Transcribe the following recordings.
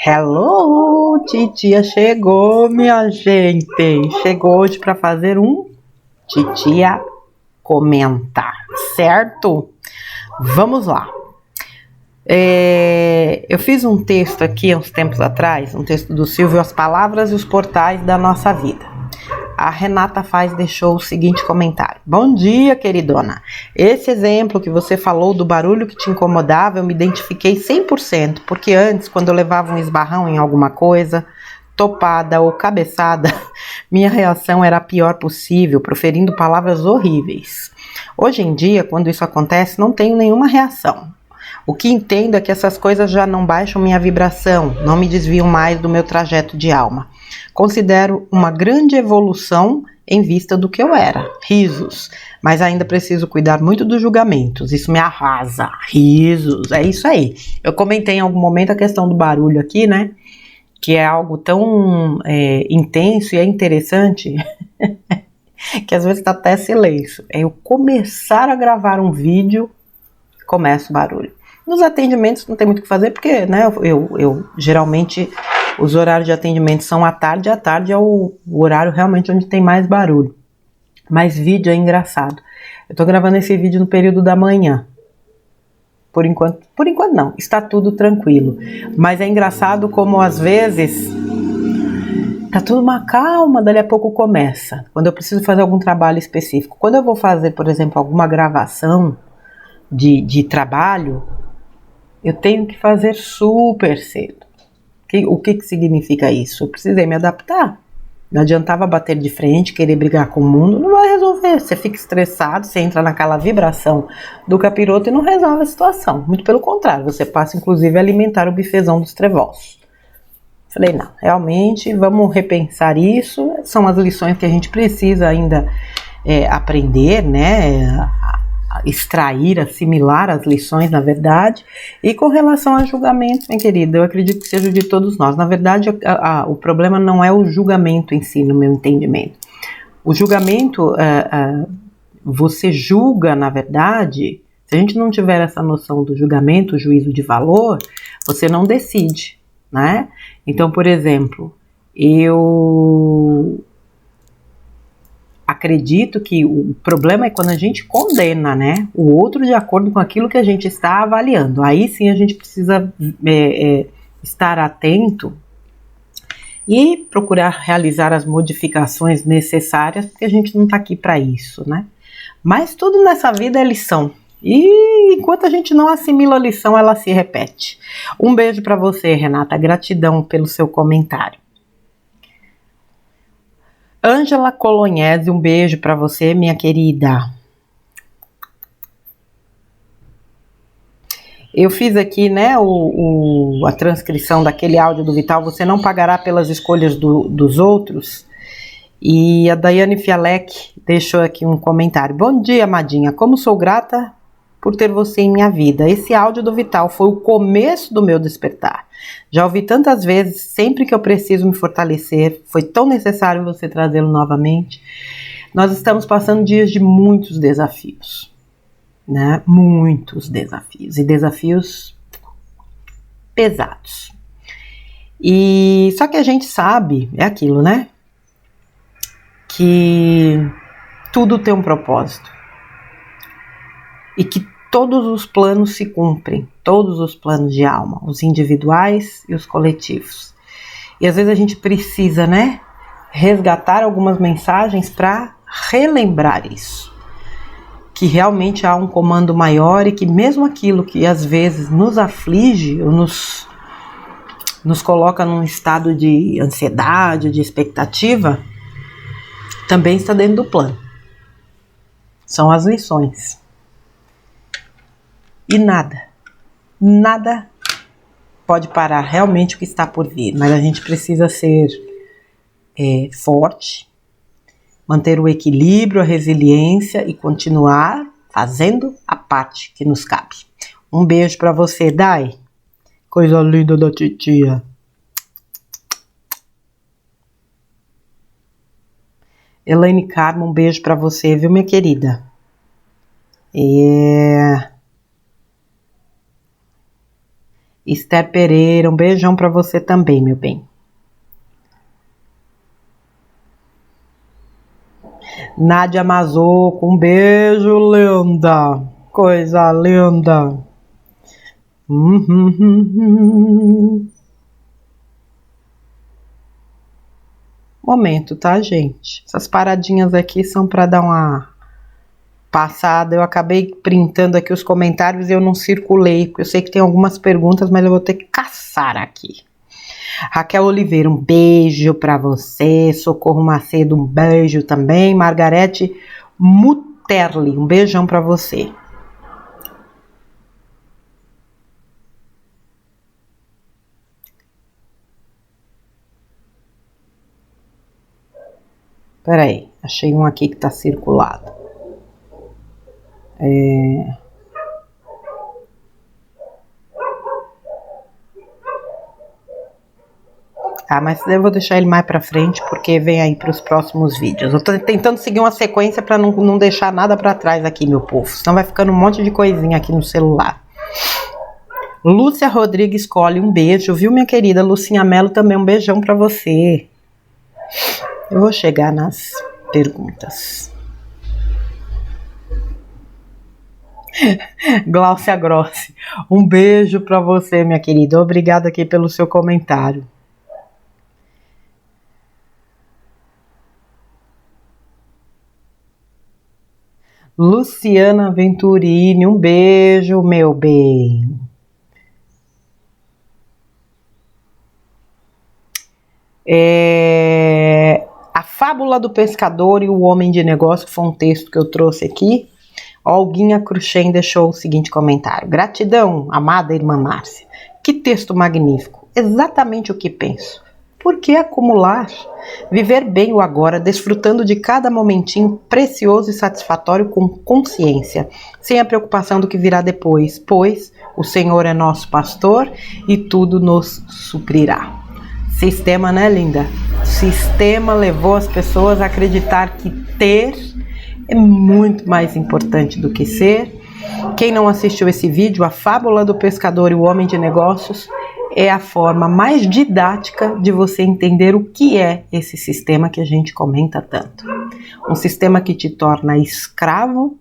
Hello, titia chegou, minha gente. Chegou hoje para fazer um titia comenta, certo? Vamos lá. Eu fiz um texto aqui há uns tempos atrás, um texto do Silvio, As Palavras e os Portais da Nossa Vida. A Renata deixou o seguinte comentário. Bom dia, queridona. Esse exemplo que você falou do barulho que te incomodava, eu me identifiquei 100%, porque antes, quando eu levava um esbarrão em alguma coisa, topada ou cabeçada, minha reação era a pior possível, proferindo palavras horríveis. Hoje em dia, quando isso acontece, não tenho nenhuma reação. O que entendo é que essas coisas já não baixam minha vibração, não me desviam mais do meu trajeto de alma. Considero uma grande evolução em vista do que eu era. Risos. Mas ainda preciso cuidar muito dos julgamentos. Isso me arrasa. Risos. É isso aí. Eu comentei em algum momento a questão do barulho aqui, né? Que é algo tão intenso e é interessante que às vezes tá até silêncio. É eu começar a gravar um vídeo, começa o barulho. Nos atendimentos não tem muito o que fazer, porque né, eu geralmente os horários de atendimento são à tarde é o horário realmente onde tem mais barulho. Mas vídeo é engraçado. Eu tô gravando esse vídeo no período da manhã. Por enquanto não, está tudo tranquilo. Mas é engraçado como às vezes tá tudo uma calma, dali a pouco começa. Quando eu preciso fazer algum trabalho específico. Quando eu vou fazer, por exemplo, alguma gravação de trabalho, eu tenho que fazer super cedo. O que significa isso? Eu precisei me adaptar. Não adiantava bater de frente, querer brigar com o mundo, não vai resolver. Você fica estressado, você entra naquela vibração do capiroto e não resolve a situação. Muito pelo contrário, você passa inclusive a alimentar o bifezão dos trevosos. Falei, não, realmente vamos repensar isso. São as lições que a gente precisa ainda aprender, né? Extrair, assimilar as lições, na verdade. E com relação a julgamento, minha querida, eu acredito que seja de todos nós. Na verdade, o problema não é o julgamento em si, no meu entendimento. O julgamento, você julga, na verdade, se a gente não tiver essa noção do julgamento, o juízo de valor, você não decide, né? Então, por exemplo, eu acredito que o problema é quando a gente condena, né, o outro de acordo com aquilo que a gente está avaliando. Aí sim a gente precisa estar atento e procurar realizar as modificações necessárias, porque a gente não está aqui para isso, né? Mas tudo nessa vida é lição. E enquanto a gente não assimila a lição, ela se repete. Um beijo para você, Renata. Gratidão pelo seu comentário. Ângela Colognese, um beijo para você, minha querida. Eu fiz aqui, né, a transcrição daquele áudio do Vital, Você Não Pagará Pelas Escolhas dos Outros. E a Daiane Fialek deixou aqui um comentário. Bom dia, amadinha. Como sou grata por ter você em minha vida. Esse áudio do Vital foi o começo do meu despertar. Já ouvi tantas vezes, sempre que eu preciso me fortalecer, foi tão necessário você trazê-lo novamente. Nós estamos passando dias de muitos desafios, né? Muitos desafios, e desafios pesados. E só que a gente sabe, é aquilo, né? Que tudo tem um propósito. E que todos os planos se cumprem, todos os planos de alma, os individuais e os coletivos. E às vezes a gente precisa, né, resgatar algumas mensagens para relembrar isso. Que realmente há um comando maior e que mesmo aquilo que às vezes nos aflige ou nos coloca num estado de ansiedade, de expectativa, também está dentro do plano. São as lições. E nada pode parar realmente o que está por vir, mas a gente precisa ser forte, manter o equilíbrio, a resiliência e continuar fazendo a parte que nos cabe. Um beijo para você, Dai. Coisa linda da titia. Elaine Carmo, um beijo para você, viu, minha querida? Esther Pereira, um beijão pra você também, meu bem. Nádia Mazoco, um beijo, linda. Coisa linda. Momento, tá, gente? Essas paradinhas aqui são pra dar uma passada. Eu acabei printando aqui os comentários e eu não circulei, porque eu sei que tem algumas perguntas, mas eu vou ter que caçar aqui. Raquel Oliveira, um beijo pra você. Socorro Macedo, um beijo também. Margarete Muterli, um beijão pra você. Peraí, achei um aqui que tá circulado. Mas eu vou deixar ele mais pra frente, porque vem aí pros próximos vídeos. Eu tô tentando seguir uma sequência pra não deixar nada pra trás aqui, meu povo. Senão vai ficando um monte de coisinha aqui no celular. Lúcia Rodrigues Colli, um beijo, viu, minha querida? Lucinha Mello também, um beijão pra você. Eu vou chegar nas perguntas. Gláucia Grossi, um beijo pra você, minha querida. Obrigada aqui pelo seu comentário. Luciana Venturini, um beijo, meu bem. A Fábula do Pescador e o Homem de Negócio foi um texto que eu trouxe aqui. Olguinha Cruxem deixou o seguinte comentário: gratidão, amada irmã Márcia. Que texto magnífico, exatamente o que penso. Por que acumular? Viver bem o agora, desfrutando de cada momentinho precioso e satisfatório com consciência, sem a preocupação do que virá depois, pois o Senhor é nosso pastor e tudo nos suprirá. Sistema, né, linda? Sistema levou as pessoas a acreditar que ter é muito mais importante do que ser. Quem não assistiu esse vídeo, A Fábula do Pescador e o Homem de Negócios, é a forma mais didática de você entender o que é esse sistema que a gente comenta tanto. Um sistema que te torna escravo,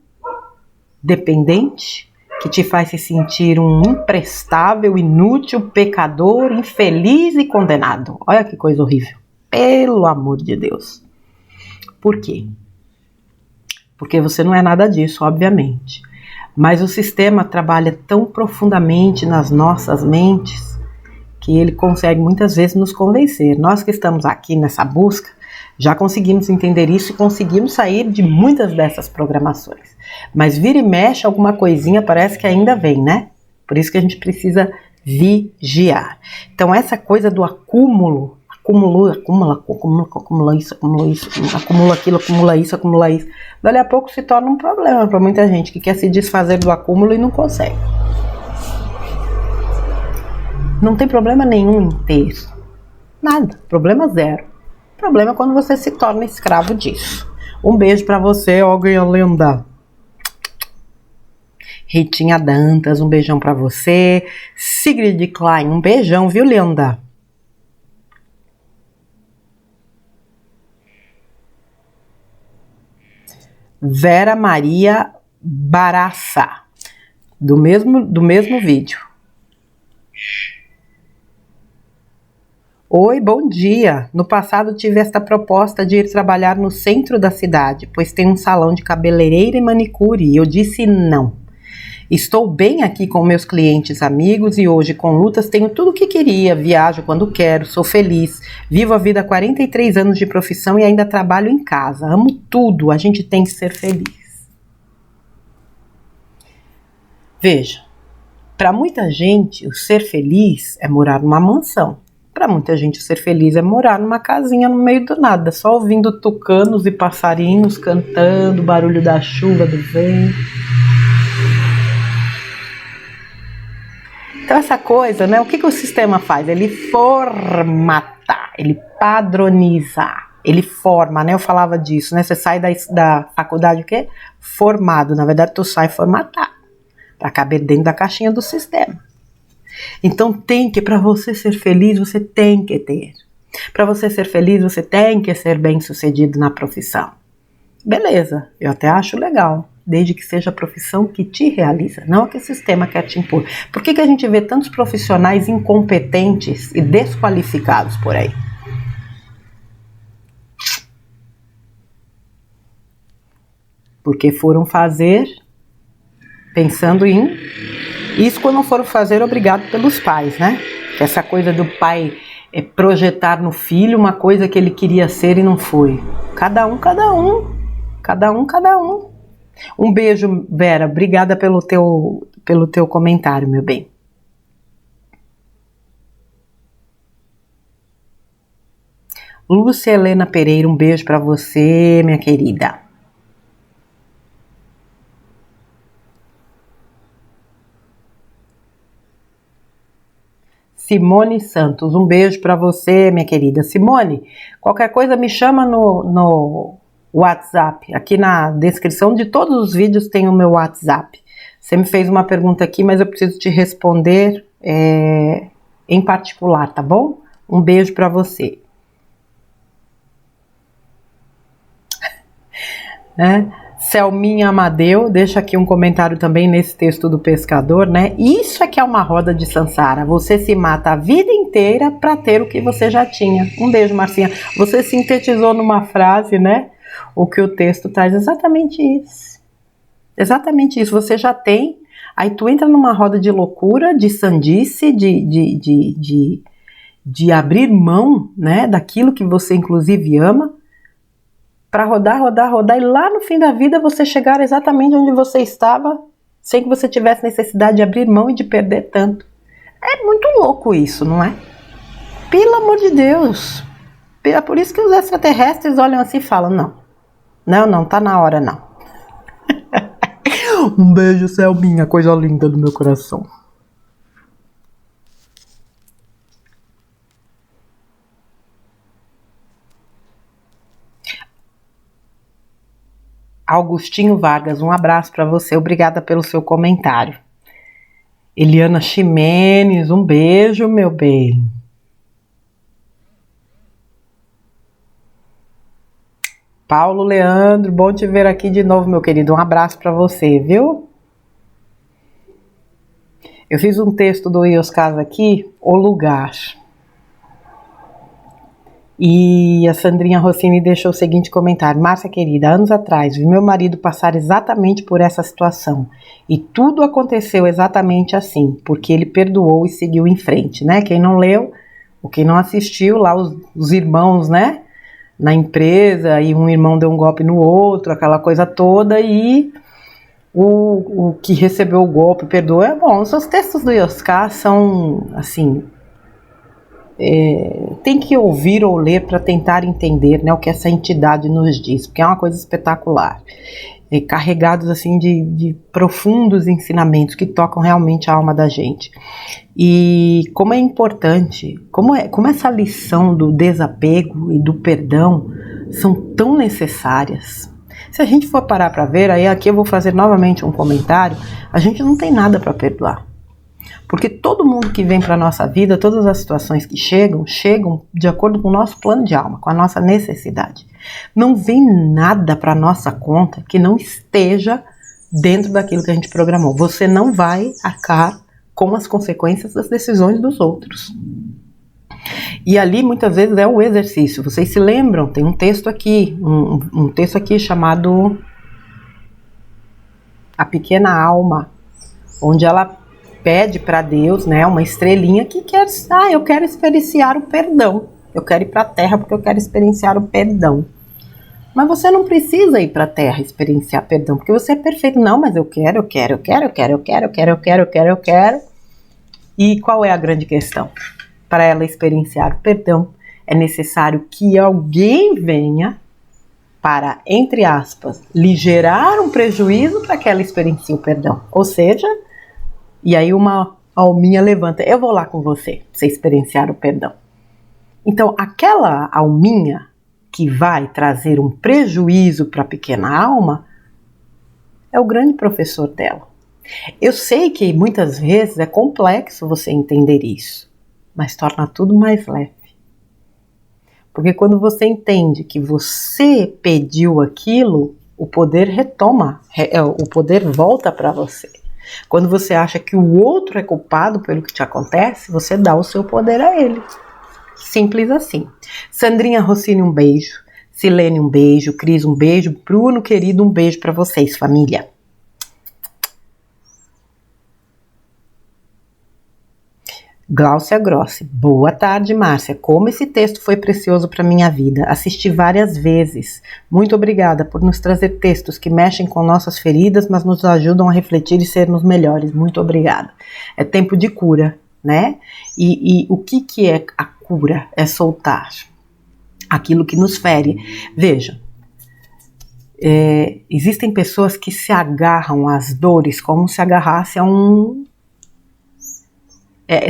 dependente, que te faz se sentir um imprestável, inútil, pecador, infeliz e condenado. Olha que coisa horrível. Pelo amor de Deus. Por quê? Porque você não é nada disso, obviamente. Mas o sistema trabalha tão profundamente nas nossas mentes que ele consegue muitas vezes nos convencer. Nós que estamos aqui nessa busca, já conseguimos entender isso e conseguimos sair de muitas dessas programações. Mas vira e mexe, alguma coisinha parece que ainda vem, né? Por isso que a gente precisa vigiar. Então essa coisa do acúmulo, acumula isso, acumula aquilo, acumula isso, dali a pouco se torna um problema para muita gente que quer se desfazer do acúmulo e não consegue. Não tem problema nenhum em ter. Nada. Problema zero. Problema é quando você se torna escravo disso. Um beijo pra você, Olga linda. Ritinha Dantas, um beijão pra você. Sigrid Klein, um beijão, viu, linda? Vera Maria Baraça, do mesmo vídeo. Oi, bom dia. No passado tive esta proposta de ir trabalhar no centro da cidade, pois tem um salão de cabeleireira e manicure, e eu disse não. Estou bem aqui com meus clientes amigos e hoje com lutas tenho tudo o que queria, viajo quando quero, sou feliz, vivo a vida há 43 anos de profissão e ainda trabalho em casa, amo tudo, a gente tem que ser feliz. Veja, para muita gente o ser feliz é morar numa mansão. Para muita gente ser feliz é morar numa casinha no meio do nada, só ouvindo tucanos e passarinhos cantando, barulho da chuva, do vento. Então essa coisa, né, o que o sistema faz? Ele formata, ele padroniza, ele forma, né, eu falava disso, né, você sai da faculdade o quê? Formado, na verdade tu sai formatado, para caber dentro da caixinha do sistema. Então para você ser feliz, você tem que ter. Para você ser feliz, você tem que ser bem-sucedido na profissão. Beleza, eu até acho legal, desde que seja a profissão que te realiza, não a que o sistema quer te impor. Por que a gente vê tantos profissionais incompetentes e desqualificados por aí? Porque foram fazer pensando em isso, quando foram fazer obrigado pelos pais, né? Essa coisa do pai projetar no filho uma coisa que ele queria ser e não foi. Cada um. Um beijo, Vera. Obrigada pelo teu comentário, meu bem. Lúcia Helena Pereira, um beijo para você, minha querida. Simone Santos, um beijo para você, minha querida. Simone, qualquer coisa me chama no WhatsApp. Aqui na descrição de todos os vídeos tem o meu WhatsApp. Você me fez uma pergunta aqui, mas eu preciso te responder em particular, tá bom? Um beijo para você. Selminha Amadeu, deixa aqui um comentário também nesse texto do pescador, né? Isso é que é uma roda de Sansara. Você se mata a vida inteira para ter o que você já tinha. Um beijo, Marcinha. Você sintetizou numa frase, né? O que o texto traz, exatamente isso. Exatamente isso. Você já tem, aí tu entra numa roda de loucura, de sandice, de abrir mão, né? Daquilo que você inclusive ama, para rodar, e lá no fim da vida você chegar exatamente onde você estava, sem que você tivesse necessidade de abrir mão e de perder tanto. É muito louco isso, não é? Pelo amor de Deus. É por isso que os extraterrestres olham assim e falam, não, tá na hora não. Um beijo, Selminha, coisa linda do meu coração. Augustinho Vargas, um abraço para você, obrigada pelo seu comentário. Eliana Ximenes, um beijo, meu bem. Paulo Leandro, bom te ver aqui de novo, meu querido, um abraço para você, viu? Eu fiz um texto do Ioscas aqui, O Lugar. E a Sandrinha Rossini deixou o seguinte comentário: Márcia querida, anos atrás vi meu marido passar exatamente por essa situação e tudo aconteceu exatamente assim, porque ele perdoou e seguiu em frente, né? Quem não leu, ou quem não assistiu, lá os irmãos, né? Na empresa, e um irmão deu um golpe no outro, aquela coisa toda, e o que recebeu o golpe perdoou. Bom, os textos do Ioscas são, assim... tem que ouvir ou ler para tentar entender, né, o que essa entidade nos diz, porque é uma coisa espetacular, carregados assim de profundos ensinamentos que tocam realmente a alma da gente. E como é importante, como essa lição do desapego e do perdão são tão necessárias. Se a gente for parar para ver, aí aqui eu vou fazer novamente um comentário, a gente não tem nada para perdoar. Porque todo mundo que vem para a nossa vida, todas as situações que chegam de acordo com o nosso plano de alma, com a nossa necessidade. Não vem nada para a nossa conta que não esteja dentro daquilo que a gente programou. Você não vai arcar com as consequências das decisões dos outros. E ali muitas vezes é o exercício. Vocês se lembram? Tem um texto aqui, um texto aqui chamado A Pequena Alma, onde ela pede para Deus, né, uma estrelinha que quer, eu quero experienciar o perdão. Eu quero ir para a Terra porque eu quero experienciar o perdão. Mas você não precisa ir para a Terra experienciar perdão, porque você é perfeito. Não, mas eu quero. E qual é a grande questão? Para ela experienciar o perdão, é necessário que alguém venha para, entre aspas, lhe gerar um prejuízo para que ela experiencie o perdão. Ou seja, e aí uma alminha levanta, eu vou lá com você, para você experienciar o perdão. Então, aquela alminha que vai trazer um prejuízo para a pequena alma é o grande professor dela. Eu sei que muitas vezes é complexo você entender isso, mas torna tudo mais leve. Porque quando você entende que você pediu aquilo, o poder retoma, o poder volta para você. Quando você acha que o outro é culpado pelo que te acontece, você dá o seu poder a ele. Simples assim. Sandrinha Rossini, um beijo. Silene, um beijo. Cris, um beijo. Bruno, querido, um beijo para vocês, família. Gláucia Grossi, boa tarde, Márcia. Como esse texto foi precioso para minha vida. Assisti várias vezes. Muito obrigada por nos trazer textos que mexem com nossas feridas, mas nos ajudam a refletir e sermos melhores. Muito obrigada. É tempo de cura, né? E o que é a cura? É soltar aquilo que nos fere. Veja, existem pessoas que se agarram às dores como se agarrasse a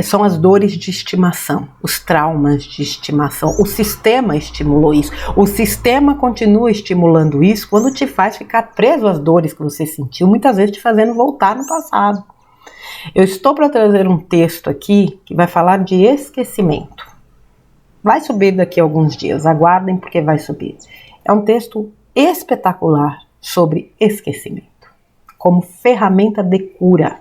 são as dores de estimação, os traumas de estimação. O sistema estimulou isso. O sistema continua estimulando isso quando te faz ficar preso às dores que você sentiu, muitas vezes te fazendo voltar no passado. Eu estou para trazer um texto aqui que vai falar de esquecimento. Vai subir daqui a alguns dias, aguardem porque vai subir. É um texto espetacular sobre esquecimento, como ferramenta de cura.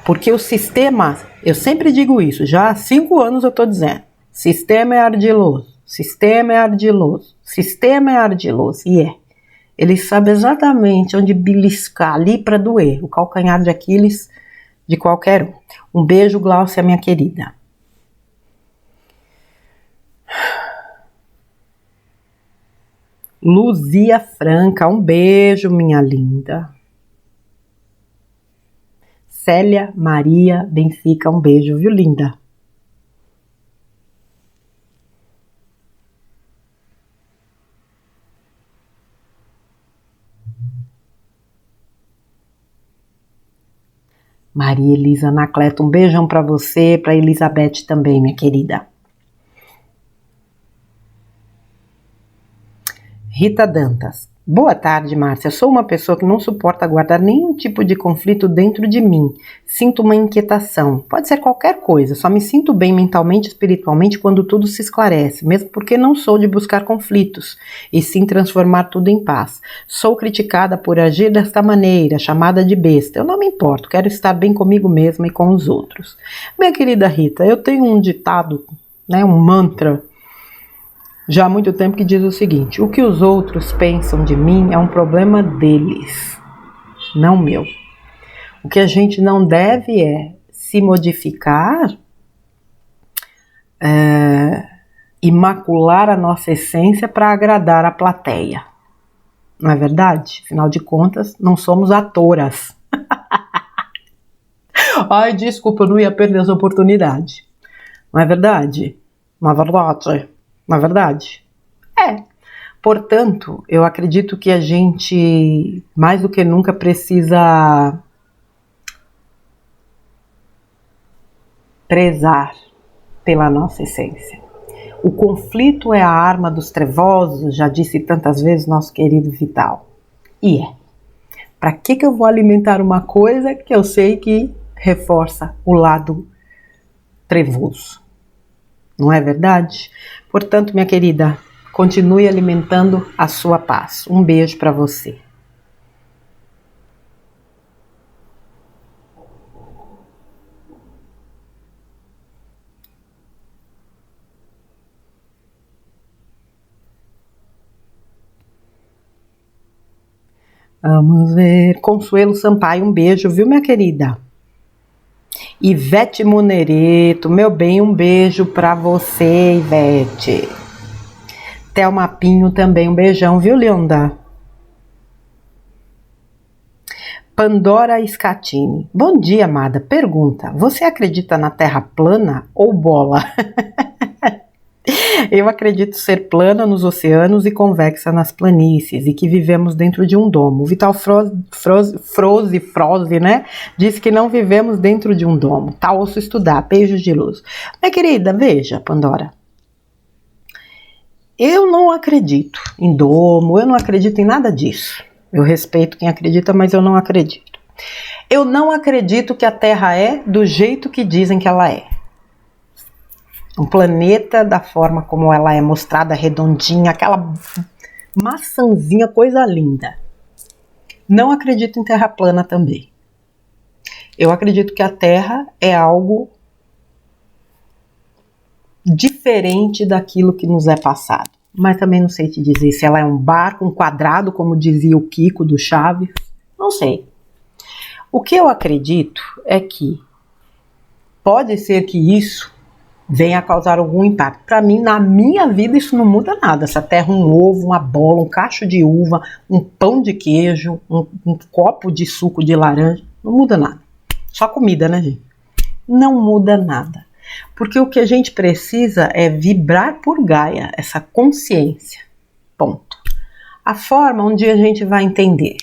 Porque o sistema, eu sempre digo isso, já há 5 anos eu estou dizendo, sistema é ardiloso, sistema é ardiloso, sistema é ardiloso, e é. Ele sabe exatamente onde beliscar ali para doer, o calcanhar de Aquiles de qualquer um. Um beijo, Gláucia, minha querida. Luzia Franca, um beijo, minha linda. Célia Maria Benfica, um beijo, viu, linda? Maria Elisa Anacleto, um beijão para você, para Elizabeth também, minha querida. Rita Dantas. Boa tarde, Márcia. Sou uma pessoa que não suporta guardar nenhum tipo de conflito dentro de mim. Sinto uma inquietação. Pode ser qualquer coisa, só me sinto bem mentalmente e espiritualmente quando tudo se esclarece, mesmo porque não sou de buscar conflitos, e sim transformar tudo em paz. Sou criticada por agir desta maneira, chamada de besta. Eu não me importo, quero estar bem comigo mesma e com os outros. Minha querida Rita, eu tenho um ditado, um mantra, já há muito tempo que diz o seguinte: o que os outros pensam de mim é um problema deles, não meu. O que a gente não deve é se modificar e macular a nossa essência para agradar a plateia. Não é verdade? Afinal de contas, não somos atoras. Ai, desculpa, eu não ia perder essa oportunidade. Não é verdade? Não é verdade? Na verdade? Portanto, eu acredito que a gente, mais do que nunca, precisa prezar pela nossa essência. O conflito é a arma dos trevosos, já disse tantas vezes nosso querido Vital. E é. Para que eu vou alimentar uma coisa que eu sei que reforça o lado trevoso? Não é verdade? Portanto, minha querida, continue alimentando a sua paz. Um beijo para você. Vamos ver. Consuelo Sampaio, um beijo, viu, minha querida? Ivete Munereto, meu bem, um beijo pra você, Ivete. Thelma Pinho também, um beijão, viu, linda? Pandora Scatini. Bom dia, amada. Pergunta: você acredita na Terra plana ou bola? Eu acredito ser plana nos oceanos e convexa nas planícies, e que vivemos dentro de um domo. O Vital Froze, né? Diz que não vivemos dentro de um domo. Tá osso estudar. Beijos de luz. Minha querida, veja, Pandora. Eu não acredito em domo, eu não acredito em nada disso. Eu respeito quem acredita, mas eu não acredito. Eu não acredito que a Terra é do jeito que dizem que ela é. Um planeta da forma como ela é mostrada, redondinha, aquela maçãzinha, coisa linda. Não acredito em Terra plana também. Eu acredito que a Terra é algo diferente daquilo que nos é passado. Mas também não sei te dizer se ela é um barco, um quadrado, como dizia o Kiko do Chaves. Não sei. O que eu acredito é que pode ser que isso venha a causar algum impacto. Para mim, na minha vida, isso não muda nada. Essa terra, um ovo, uma bola, um cacho de uva, um pão de queijo, um copo de suco de laranja, não muda nada. Só comida, né, gente? Não muda nada. Porque o que a gente precisa é vibrar por Gaia, essa consciência. Ponto. A forma onde a gente vai entender.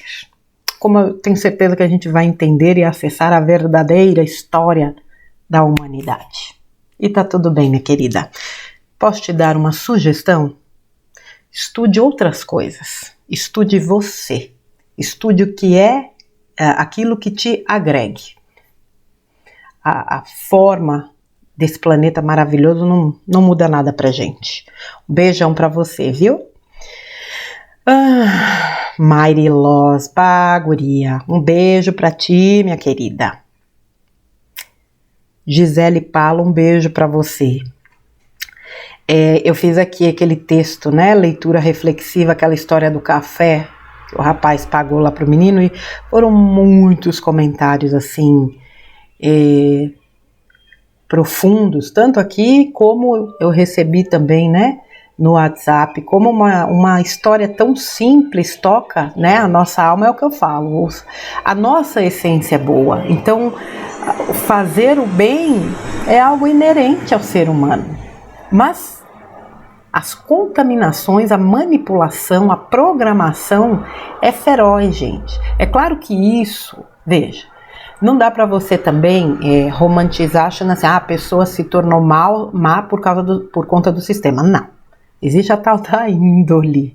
Como eu tenho certeza que a gente vai entender e acessar a verdadeira história da humanidade. E tá tudo bem, minha querida. Posso te dar uma sugestão? Estude outras coisas. Estude você. Estude o que é aquilo que te agregue. A forma desse planeta maravilhoso não muda nada pra gente. Um beijão pra você, viu? Mighty Loss, guria. Um beijo pra ti, minha querida. Gisele Palo, um beijo pra você. Eu fiz aqui aquele texto, né? Leitura reflexiva, aquela história do café que o rapaz pagou lá pro menino, e foram muitos comentários assim profundos, tanto aqui como eu recebi também, né, no WhatsApp, como uma história tão simples toca, né, a nossa alma. É o que eu falo, a nossa essência é boa, então fazer o bem é algo inerente ao ser humano, mas as contaminações, a manipulação, a programação é feroz, gente. É claro que isso, veja, não dá para você também romantizar achando assim, a pessoa se tornou má por conta do sistema. Não. Existe a tal da índole.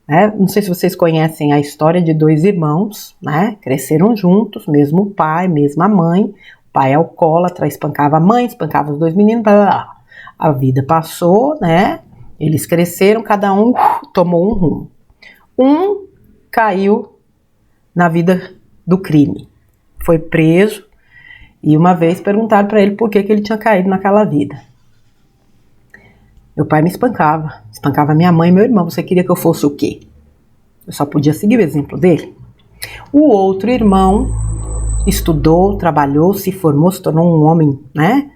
Né? Não sei se vocês conhecem a história de dois irmãos, né? Cresceram juntos, mesmo pai, mesma mãe. O pai alcoólatra, espancava a mãe, espancava os dois meninos. Blá, blá, blá. A vida passou, né? Eles cresceram, cada um tomou um rumo. Um caiu na vida do crime. Foi preso e uma vez perguntaram para ele por que ele tinha caído naquela vida. Meu pai me espancava minha mãe e meu irmão. Você queria que eu fosse o quê? Eu só podia seguir o exemplo dele. O outro irmão estudou, trabalhou, se formou, se tornou um homem, né,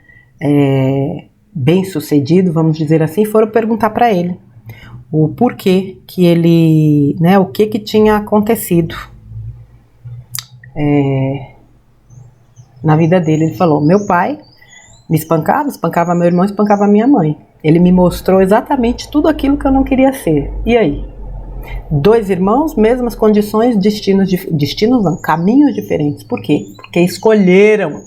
bem sucedido, vamos dizer assim. Foram perguntar para ele o porquê que ele, né, o que tinha acontecido na vida dele. Ele falou: meu pai me espancava meu irmão, espancava minha mãe. Ele me mostrou exatamente tudo aquilo que eu não queria ser. E aí? Dois irmãos, mesmas condições, caminhos diferentes. Por quê? Porque escolheram.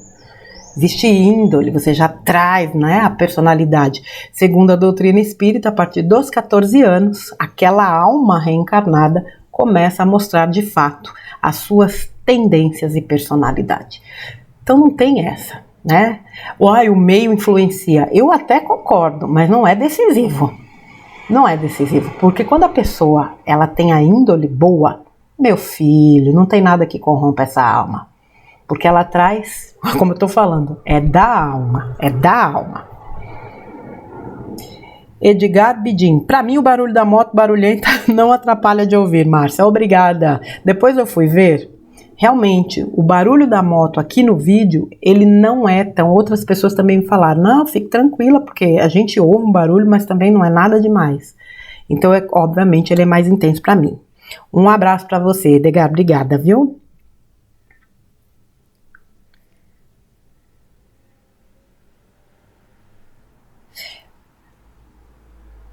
Existe índole, você já traz, né, a personalidade. Segundo a doutrina espírita, a partir dos 14 anos, aquela alma reencarnada começa a mostrar de fato as suas tendências e personalidade. Então não tem essa, né? O meio influencia. Eu até concordo, mas não é decisivo. Não é decisivo, porque quando a pessoa ela tem a índole boa, meu filho, não tem nada que corrompa essa alma. Porque ela traz, como eu tô falando, é da alma, é da alma. Edgar Bidim, pra mim o barulho da moto barulhenta não atrapalha de ouvir, Márcia, obrigada. Depois eu fui ver, realmente, o barulho da moto aqui no vídeo, ele não é tão... Outras pessoas também me falaram, não, fique tranquila, porque a gente ouve um barulho, mas também não é nada demais. Então, obviamente, ele é mais intenso pra mim. Um abraço pra você, Edgar, obrigada, viu?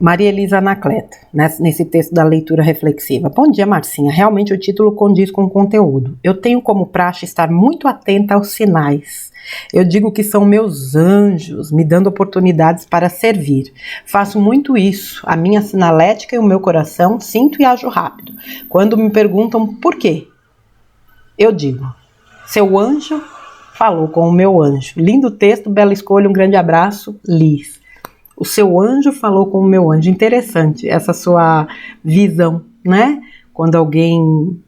Maria Elisa Anacleto, nesse texto da leitura reflexiva. Bom dia, Marcinha. Realmente o título condiz com o conteúdo. Eu tenho como praxe estar muito atenta aos sinais. Eu digo que são meus anjos me dando oportunidades para servir. Faço muito isso. A minha sinalética e o meu coração sinto e ajo rápido. Quando me perguntam por quê, eu digo, Seu anjo falou com o meu anjo. Lindo texto, bela escolha, um grande abraço, Liz. O seu anjo falou com o meu anjo. Interessante essa sua visão, né? Quando alguém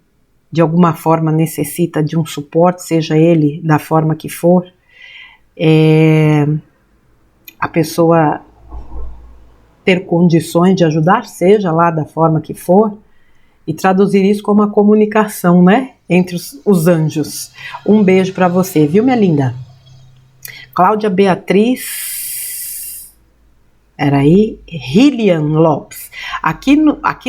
de alguma forma necessita de um suporte, seja ele da forma que for, a pessoa ter condições de ajudar, seja lá da forma que for, e traduzir isso como uma comunicação, né, entre os anjos. Um beijo para você, viu, minha linda? Cláudia Beatriz, Hilian Lopes. Aqui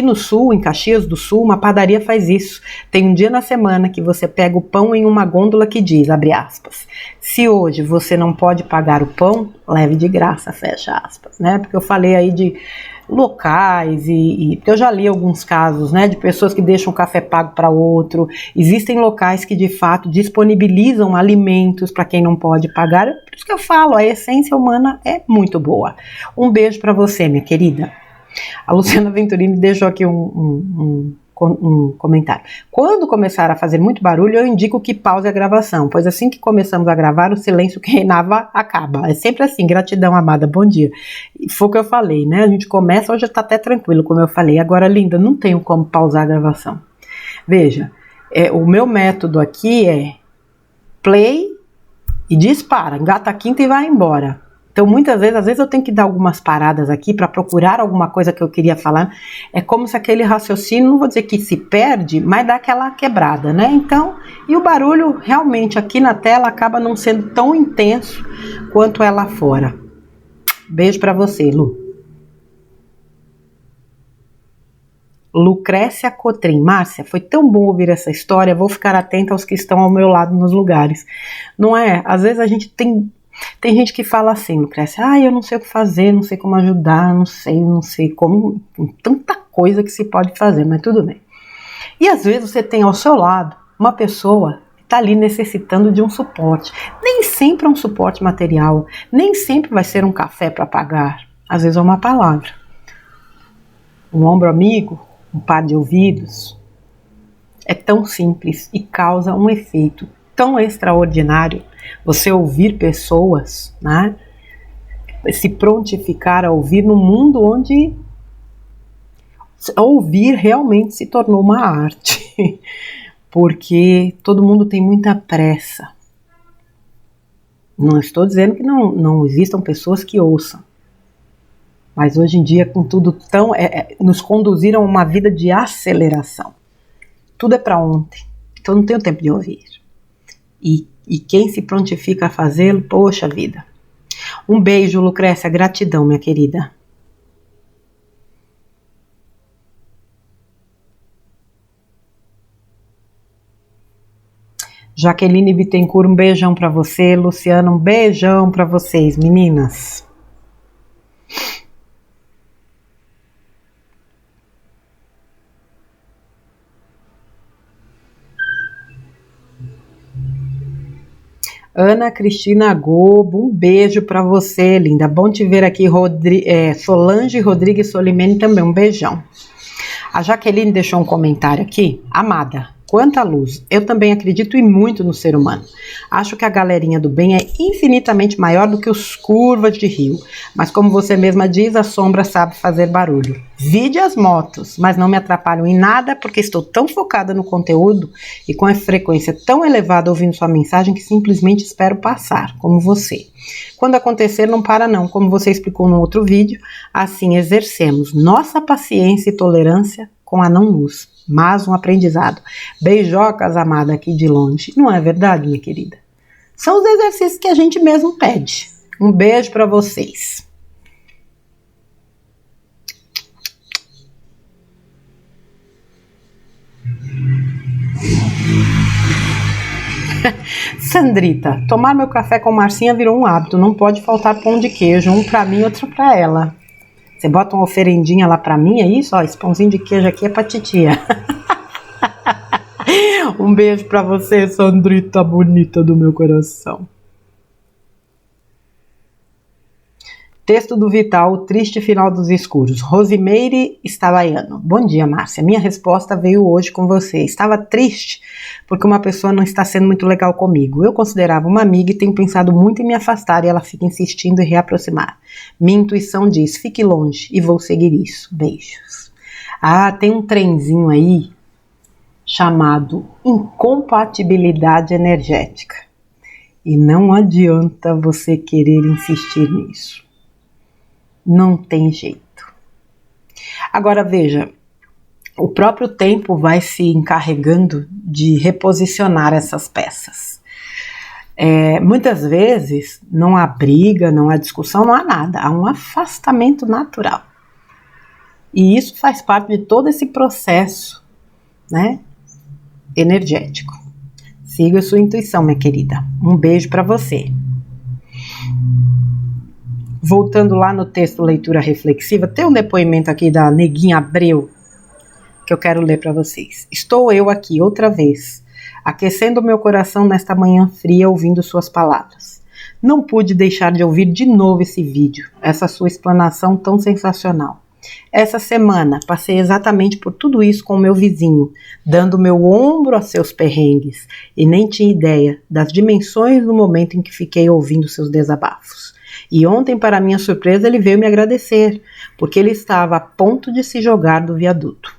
no sul, em Caxias do Sul, uma padaria faz isso. Tem um dia na semana que você pega o pão em uma gôndola que diz, abre aspas, se hoje você não pode pagar o pão, leve de graça, fecha aspas, né? Porque eu falei aí de locais porque eu já li alguns casos, né, de pessoas que deixam o café pago para outro. Existem locais que de fato disponibilizam alimentos para quem não pode pagar. Por isso que eu falo, a essência humana é muito boa. Um beijo para você, minha querida. A Luciana Venturini deixou aqui um comentário. Quando começar a fazer muito barulho, eu indico que pause a gravação, pois assim que começamos a gravar, o silêncio que reinava acaba. É sempre assim. Gratidão, amada, bom dia. Foi o que eu falei, né? A gente começa, hoje tá até tranquilo, como eu falei. Agora, linda, não tenho como pausar a gravação. Veja, o meu método aqui é play e dispara, engata a quinta e vai embora. Então, muitas vezes, às vezes eu tenho que dar algumas paradas aqui para procurar alguma coisa que eu queria falar. É como se aquele raciocínio, não vou dizer que se perde, mas dá aquela quebrada, né? Então, e o barulho realmente aqui na tela acaba não sendo tão intenso quanto é lá fora. Beijo para você, Lu. Lucrécia Cotrim. Márcia, foi tão bom ouvir essa história, vou ficar atenta aos que estão ao meu lado nos lugares. Não é? Às vezes a gente tem gente que fala assim, Lucrécia, eu não sei o que fazer, não sei como ajudar, não sei como, tanta coisa que se pode fazer, mas tudo bem. E às vezes você tem ao seu lado uma pessoa que está ali necessitando de um suporte. Nem sempre é um suporte material, nem sempre vai ser um café para pagar, às vezes é uma palavra. Um ombro amigo, um par de ouvidos. É tão simples e causa um efeito tão extraordinário. Você ouvir pessoas, né? Se prontificar a ouvir num mundo onde ouvir realmente se tornou uma arte. Porque todo mundo tem muita pressa. Não estou dizendo que não existam pessoas que ouçam. Mas hoje em dia, com tudo tão... nos conduziram a uma vida de aceleração. Tudo é para ontem. Então não tenho tempo de ouvir. E quem se prontifica a fazê-lo, poxa vida. Um beijo, Lucrécia, gratidão, minha querida. Jaqueline Bittencourt, um beijão pra você. Luciana, um beijão pra vocês, meninas. Ana Cristina Gobo, um beijo pra você, linda. Bom te ver aqui, Solange Rodrigues Solimene também, um beijão. A Jaqueline deixou um comentário aqui. Amada, quanta luz. Eu também acredito e muito no ser humano. Acho que a galerinha do bem é infinitamente maior do que os curvas de rio. Mas como você mesma diz, a sombra sabe fazer barulho. Vide as motos, mas não me atrapalham em nada porque estou tão focada no conteúdo e com a frequência tão elevada ouvindo sua mensagem que simplesmente espero passar, como você. Quando acontecer, não para não, como você explicou no outro vídeo, assim exercemos nossa paciência e tolerância com a não-luz, mas um aprendizado. Beijocas, amada, aqui de longe. Não é verdade, minha querida? São os exercícios que a gente mesmo pede. Um beijo para vocês. Sandrita, tomar meu café com Marcinha virou um hábito, não pode faltar pão de queijo, um pra mim, outro pra ela. Você bota uma oferendinha lá pra mim, é isso? Ó, esse pãozinho de queijo aqui é pra titia. Um beijo pra você, Sandrita bonita do meu coração. Texto do Vital, o triste final dos escuros. Rosimeire Stavaiano. Bom dia, Márcia. Minha resposta veio hoje com você. Estava triste porque uma pessoa não está sendo muito legal comigo. Eu considerava uma amiga e tenho pensado muito em me afastar e ela fica insistindo em reaproximar. Minha intuição diz, fique longe e vou seguir isso. Beijos. Ah, tem um trenzinho aí chamado incompatibilidade energética. E não adianta você querer insistir nisso. Não tem jeito. Agora veja, o próprio tempo vai se encarregando de reposicionar essas peças. Muitas vezes não há briga, não há discussão, não há nada. Há um afastamento natural. E isso faz parte de todo esse processo, né, energético. Siga a sua intuição, minha querida. Um beijo para você. Voltando lá no texto Leitura Reflexiva, tem um depoimento aqui da Neguinha Abreu que eu quero ler para vocês. Estou eu aqui outra vez, aquecendo meu coração nesta manhã fria, ouvindo suas palavras. Não pude deixar de ouvir de novo esse vídeo, essa sua explanação tão sensacional. Essa semana passei exatamente por tudo isso com o meu vizinho, dando meu ombro a seus perrengues, e nem tinha ideia das dimensões do momento em que fiquei ouvindo seus desabafos. E ontem, para minha surpresa, ele veio me agradecer, porque ele estava a ponto de se jogar do viaduto.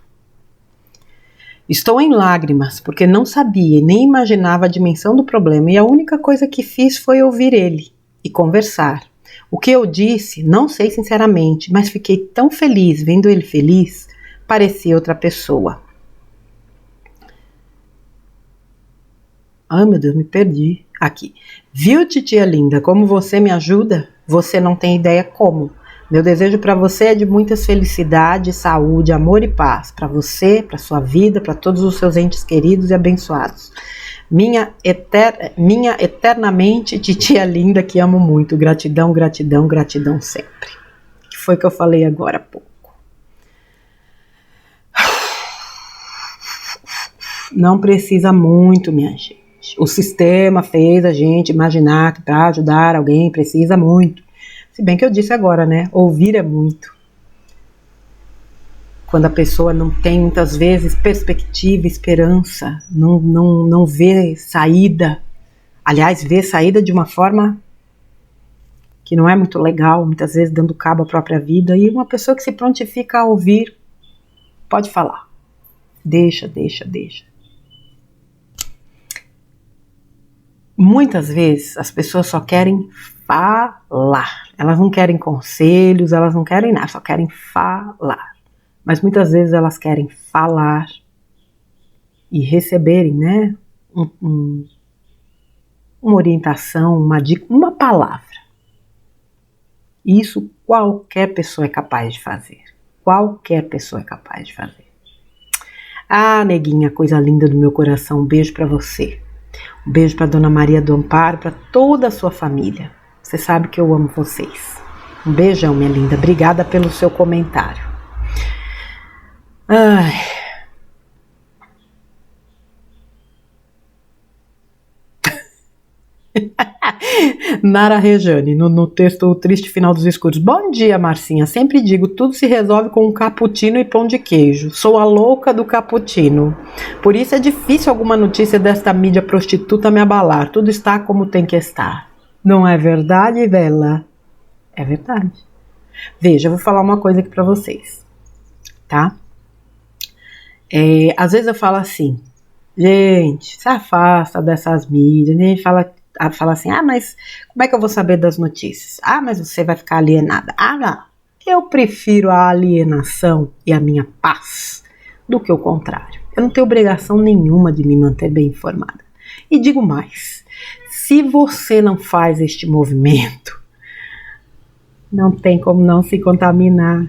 Estou em lágrimas, porque não sabia e nem imaginava a dimensão do problema, e a única coisa que fiz foi ouvir ele e conversar. O que eu disse, não sei sinceramente, mas fiquei tão feliz vendo ele feliz, parecia outra pessoa. Ai, meu Deus, me perdi. Aqui. Viu, titia linda, como você me ajuda? Você não tem ideia como. Meu desejo para você é de muitas felicidades, saúde, amor e paz. Para você, para sua vida, para todos os seus entes queridos e abençoados. Minha eternamente titia linda que amo muito. Gratidão, gratidão, gratidão sempre. Que foi que eu falei agora há pouco. Não precisa muito, minha gente. O sistema fez a gente imaginar que para ajudar alguém precisa muito. Se bem que eu disse agora, né? Ouvir é muito. Quando a pessoa não tem, muitas vezes, perspectiva, esperança, não vê saída. Aliás, vê saída de uma forma que não é muito legal, muitas vezes dando cabo à própria vida. E uma pessoa que se prontifica a ouvir, pode falar. Deixa. Muitas vezes as pessoas só querem falar. Elas não querem conselhos, elas não querem nada, só querem falar. Mas muitas vezes elas querem falar e receberem, né, uma orientação, uma dica, uma palavra. Isso qualquer pessoa é capaz de fazer. Qualquer pessoa é capaz de fazer. Ah, neguinha, coisa linda do meu coração, um beijo pra você. Um beijo para Dona Maria do Amparo, para toda a sua família. Você sabe que eu amo vocês. Um beijão, minha linda. Obrigada pelo seu comentário. Ai. Nara Rejane, no texto O Triste Final dos Escuros. Bom dia, Marcinha. Sempre digo, tudo se resolve com um cappuccino e pão de queijo. Sou a louca do cappuccino. Por isso é difícil alguma notícia desta mídia prostituta me abalar. Tudo está como tem que estar. Não é verdade, Vela? É verdade. Veja, eu vou falar uma coisa aqui pra vocês, tá? Às vezes eu falo assim, gente, se afasta dessas mídias, né? Fala assim, mas como é que eu vou saber das notícias? Mas você vai ficar alienada. Não. Eu prefiro a alienação e a minha paz do que o contrário. Eu não tenho obrigação nenhuma de me manter bem informada. E digo mais, se você não faz este movimento, não tem como não se contaminar.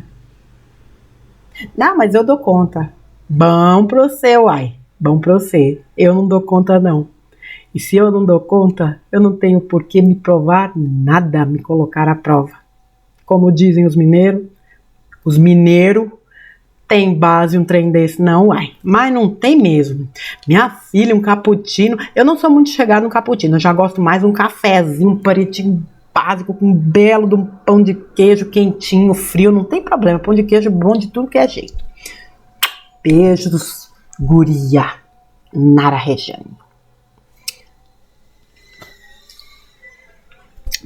Não, mas eu dou conta. Bom pra você, uai. Bom pra você. Eu não dou conta, não. E se eu não dou conta, eu não tenho por que me provar nada, me colocar à prova. Como dizem os mineiros tem base um trem desse, não, uai. Mas não tem mesmo. Minha filha, um cappuccino. Eu não sou muito chegada no cappuccino, eu já gosto mais de um cafezinho, pretinho, básico, com um belo de um pão de queijo quentinho, frio, não tem problema, pão de queijo bom de tudo que é jeito. Beijos, guria, Nara Rejane.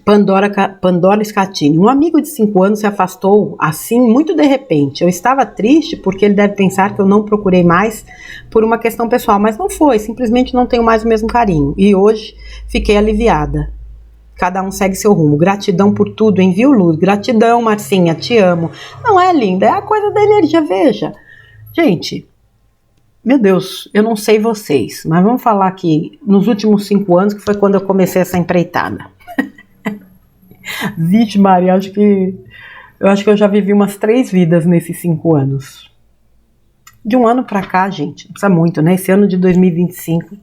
Pandora Scatini. Um amigo de 5 anos se afastou assim muito de repente. Eu estava triste porque ele deve pensar que eu não procurei mais por uma questão pessoal, mas não foi, simplesmente não tenho mais o mesmo carinho. E hoje fiquei aliviada. Cada um segue seu rumo. Gratidão por tudo, envio luz. Gratidão, Marcinha, te amo. Não é, linda? É a coisa da energia, veja. Gente, meu Deus, eu não sei vocês, mas vamos falar aqui nos últimos 5 anos, que foi quando eu comecei essa empreitada. Vixe Maria, eu acho que eu já vivi umas 3 vidas nesses 5 anos. De um ano pra cá, gente, não precisa muito, né? Esse ano de 2025,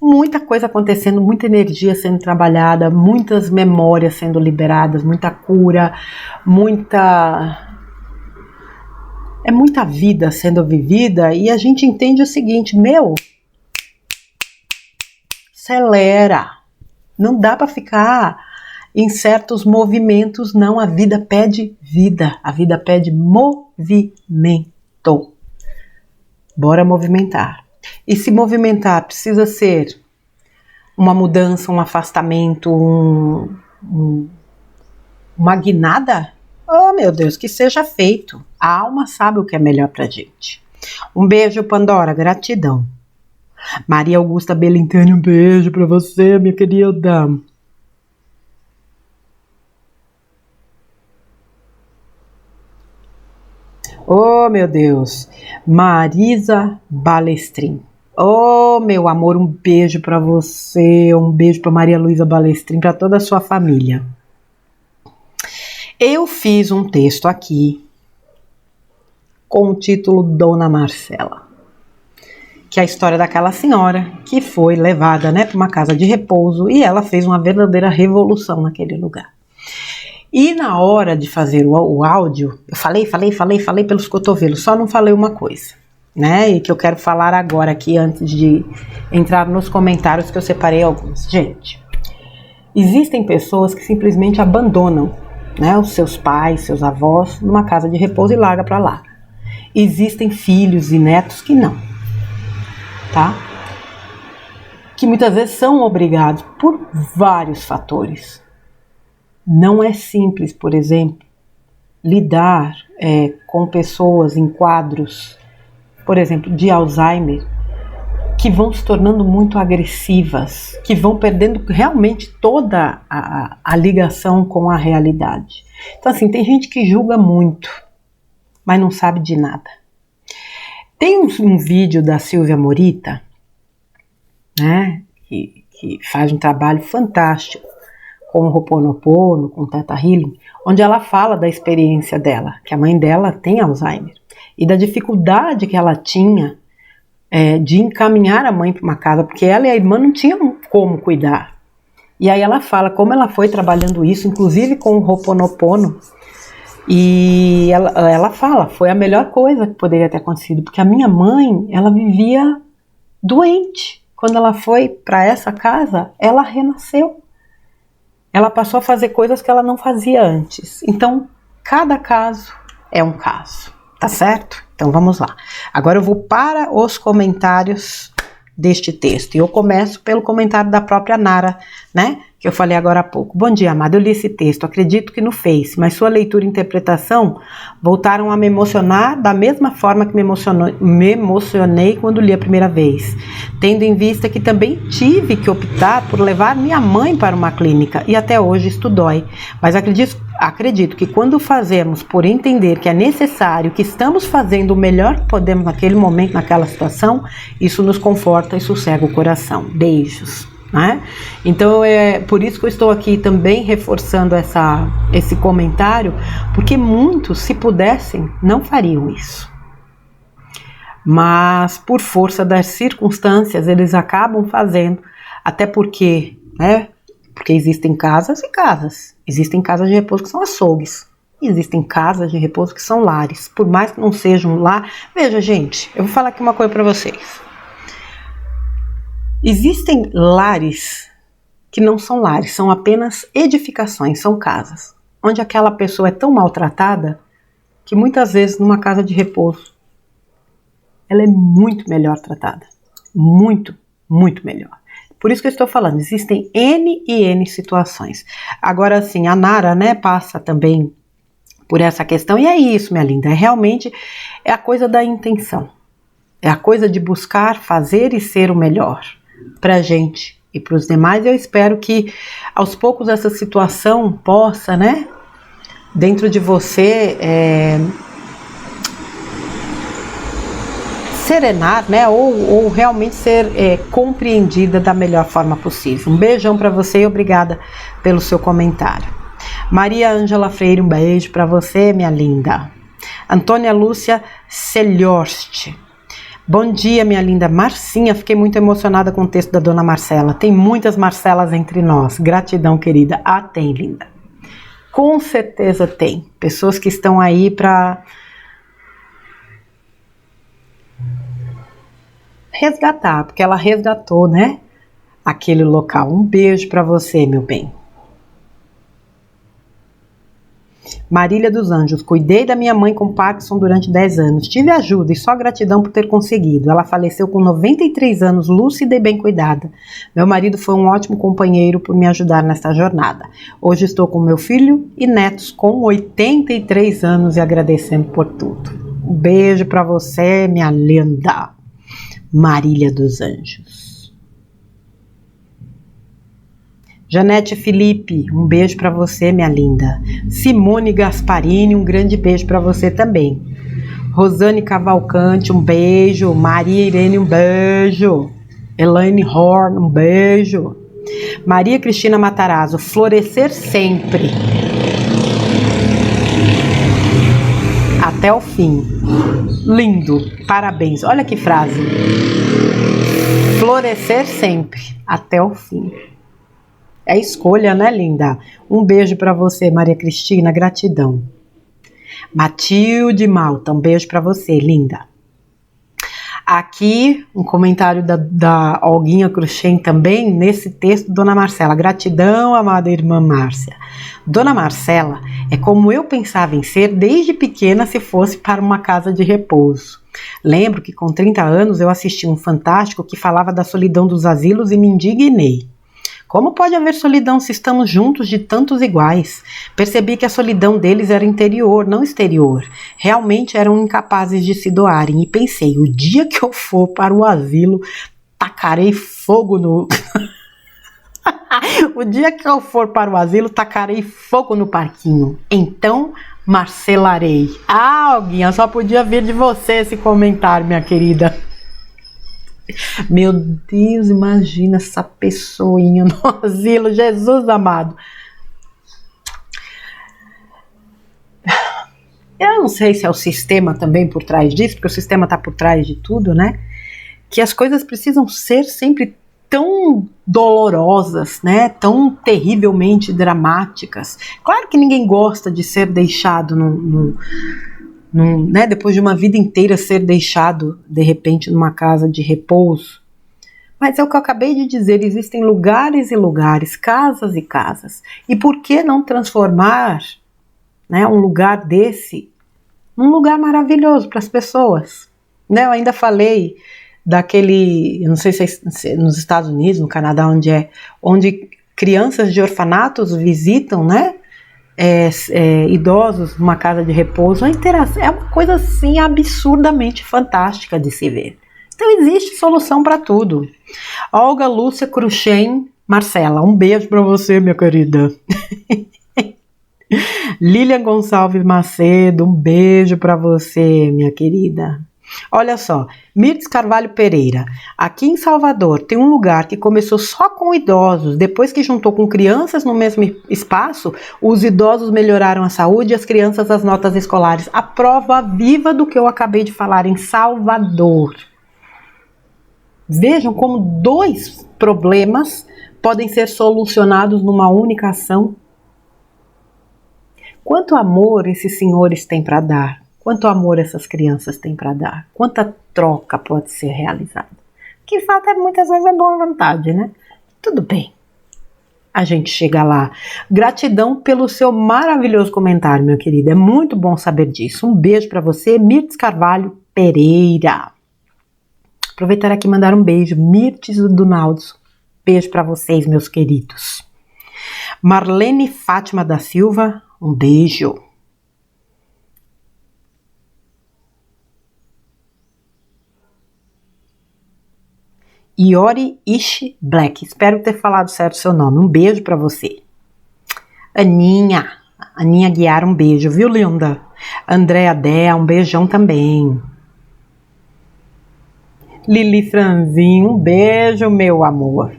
muita coisa acontecendo, muita energia sendo trabalhada, muitas memórias sendo liberadas, muita cura, muita vida sendo vivida, e a gente entende o seguinte, acelera, não dá pra ficar em certos movimentos, não, a vida pede vida, a vida pede movimento. Bora movimentar. E se movimentar precisa ser uma mudança, um afastamento, uma guinada? Oh, meu Deus, que seja feito. A alma sabe o que é melhor pra gente. Um beijo, Pandora, gratidão. Maria Augusta Belintani, um beijo pra você, minha querida. Oh, meu Deus, Marisa Balestrin. Oh, meu amor, um beijo para você, um beijo para Maria Luísa Balestrin, para toda a sua família. Eu fiz um texto aqui com o título Dona Marcela, que é a história daquela senhora que foi levada, né, para uma casa de repouso e ela fez uma verdadeira revolução naquele lugar. E na hora de fazer o áudio, eu falei pelos cotovelos, só não falei uma coisa, né? E que eu quero falar agora aqui antes de entrar nos comentários, que eu separei alguns. Gente, existem pessoas que simplesmente abandonam, né, os seus pais, seus avós, numa casa de repouso e larga para lá. Existem filhos e netos que não, tá? Que muitas vezes são obrigados por vários fatores. Não é simples, por exemplo, lidar com pessoas em quadros, por exemplo, de Alzheimer, que vão se tornando muito agressivas, que vão perdendo realmente toda a ligação com a realidade. Então, assim, tem gente que julga muito, mas não sabe de nada. Tem um vídeo da Silvia Morita, né, que faz um trabalho fantástico com o Ho'oponopono, com o Theta Healing, onde ela fala da experiência dela, que a mãe dela tem Alzheimer, e da dificuldade que ela tinha de encaminhar a mãe para uma casa, porque ela e a irmã não tinham como cuidar. E aí ela fala como ela foi trabalhando isso, inclusive com o Ho'oponopono, e ela fala, foi a melhor coisa que poderia ter acontecido, porque a minha mãe, ela vivia doente. Quando ela foi para essa casa, ela renasceu. Ela passou a fazer coisas que ela não fazia antes. Então, cada caso é um caso, tá certo? Então, vamos lá. Agora eu vou para os comentários deste texto. E eu começo pelo comentário da própria Nara, né? Que eu falei agora há pouco. Bom dia, amada. Eu li esse texto, acredito que no Face, mas sua leitura e interpretação voltaram a me emocionar da mesma forma que me emocionei quando li a primeira vez. Tendo em vista que também tive que optar por levar minha mãe para uma clínica e até hoje isto dói. Mas acredito que quando fazemos por entender que é necessário, que estamos fazendo o melhor que podemos naquele momento, naquela situação, isso nos conforta e sossega o coração. Beijos. Né? Então é por isso que eu estou aqui também reforçando esse comentário, porque muitos, se pudessem, não fariam isso, mas por força das circunstâncias eles acabam fazendo, até porque, né? Porque existem casas e casas, existem casas de repouso que são açougues, existem casas de repouso que são lares, por mais que não sejam lá. Veja, gente, eu vou falar aqui uma coisa para vocês. Existem lares que não são lares, são apenas edificações, são casas, onde aquela pessoa é tão maltratada que muitas vezes numa casa de repouso ela é muito melhor tratada, muito, muito melhor. Por isso que eu estou falando, existem N e N situações. Agora sim, a Nara, né, passa também por essa questão, e é isso, minha linda, realmente é a coisa da intenção, é a coisa de buscar fazer e ser o melhor pra gente e para os demais. Eu espero que aos poucos essa situação possa, né, dentro de você serenar, né, ou realmente ser compreendida da melhor forma possível. Um beijão para você e obrigada pelo seu comentário. Maria Ângela Freire, um beijo para você, minha linda. Antônia Lúcia Celhorst. Bom dia, minha linda Marcinha, fiquei muito emocionada com o texto da dona Marcela. Tem muitas Marcelas entre nós. Gratidão, querida. Ah, tem, linda. Com certeza tem. Pessoas que estão aí para resgatar, porque ela resgatou, né, aquele local. Um beijo para você, meu bem. Marília dos Anjos, cuidei da minha mãe com Parkinson durante 10 anos, tive ajuda e só gratidão por ter conseguido. Ela faleceu com 93 anos, lúcida e bem cuidada. Meu marido foi um ótimo companheiro por me ajudar nesta jornada. Hoje estou com meu filho e netos com 83 anos e agradecendo por tudo. Um beijo para você, minha linda Marília dos Anjos. Janete Felipe, um beijo para você, minha linda. Simone Gasparini, um grande beijo para você também. Rosane Cavalcante, um beijo. Maria Irene, um beijo. Elaine Horn, um beijo. Maria Cristina Matarazzo, florescer sempre. Até o fim. Lindo, parabéns. Olha que frase. Florescer sempre, até o fim. É escolha, né, linda? Um beijo para você, Maria Cristina, gratidão. Matilde Malta, um beijo para você, linda. Aqui, um comentário da Olguinha Cruxem também, nesse texto, Dona Marcela. Gratidão, amada irmã Márcia. Dona Marcela é como eu pensava em ser desde pequena se fosse para uma casa de repouso. Lembro que com 30 anos eu assisti um Fantástico que falava da solidão dos asilos e me indignei. Como pode haver solidão se estamos juntos de tantos iguais? Percebi que a solidão deles era interior, não exterior. Realmente eram incapazes de se doarem e pensei, o dia que eu for para o asilo, tacarei fogo no... O dia que eu for para o asilo, tacarei fogo no parquinho. Então, marcelarei. Ah, Alguinha, só podia vir de você esse comentário, minha querida. Meu Deus, imagina essa pessoinha no asilo, Jesus amado. Eu não sei se é o sistema também por trás disso, porque o sistema está por trás de tudo, né? Que as coisas precisam ser sempre tão dolorosas, né? Tão terrivelmente dramáticas. Claro que ninguém gosta de ser deixado né, depois de uma vida inteira ser deixado de repente numa casa de repouso, mas é o que eu acabei de dizer, existem lugares e lugares, casas e casas, e por que não transformar, né, um lugar desse num lugar maravilhoso para as pessoas, né? Eu ainda falei daquele, eu não sei se é nos Estados Unidos, no Canadá, onde crianças de orfanatos visitam, né, idosos numa casa de repouso. A interação é uma coisa assim absurdamente fantástica de se ver. Então existe solução para tudo. Olga Lúcia Cruxem Marcela, um beijo para você, minha querida. Lilian Gonçalves Macedo, um beijo para você, minha querida. Olha só, Mirtes Carvalho Pereira, aqui em Salvador tem um lugar que começou só com idosos, depois que juntou com crianças no mesmo espaço, os idosos melhoraram a saúde e as crianças as notas escolares. A prova viva do que eu acabei de falar em Salvador. Vejam como 2 problemas podem ser solucionados numa única ação. Quanto amor esses senhores têm para dar? Quanto amor essas crianças têm para dar? Quanta troca pode ser realizada? O que falta muitas vezes é boa vontade, né? Tudo bem. a gente chega lá. Gratidão pelo seu maravilhoso comentário, meu querido. É muito bom saber disso. Um beijo para você, Mirtes Carvalho Pereira. Aproveitar aqui e mandar um beijo, Mirtes do Naldos. Beijo para vocês, meus queridos. Marlene Fátima da Silva, um beijo. Iori Ishi Black, espero ter falado certo o seu nome, um beijo pra você. Aninha Guiar, um beijo, viu, linda? Andréa Dea, um beijão também. Lili Franzinho, um beijo, meu amor.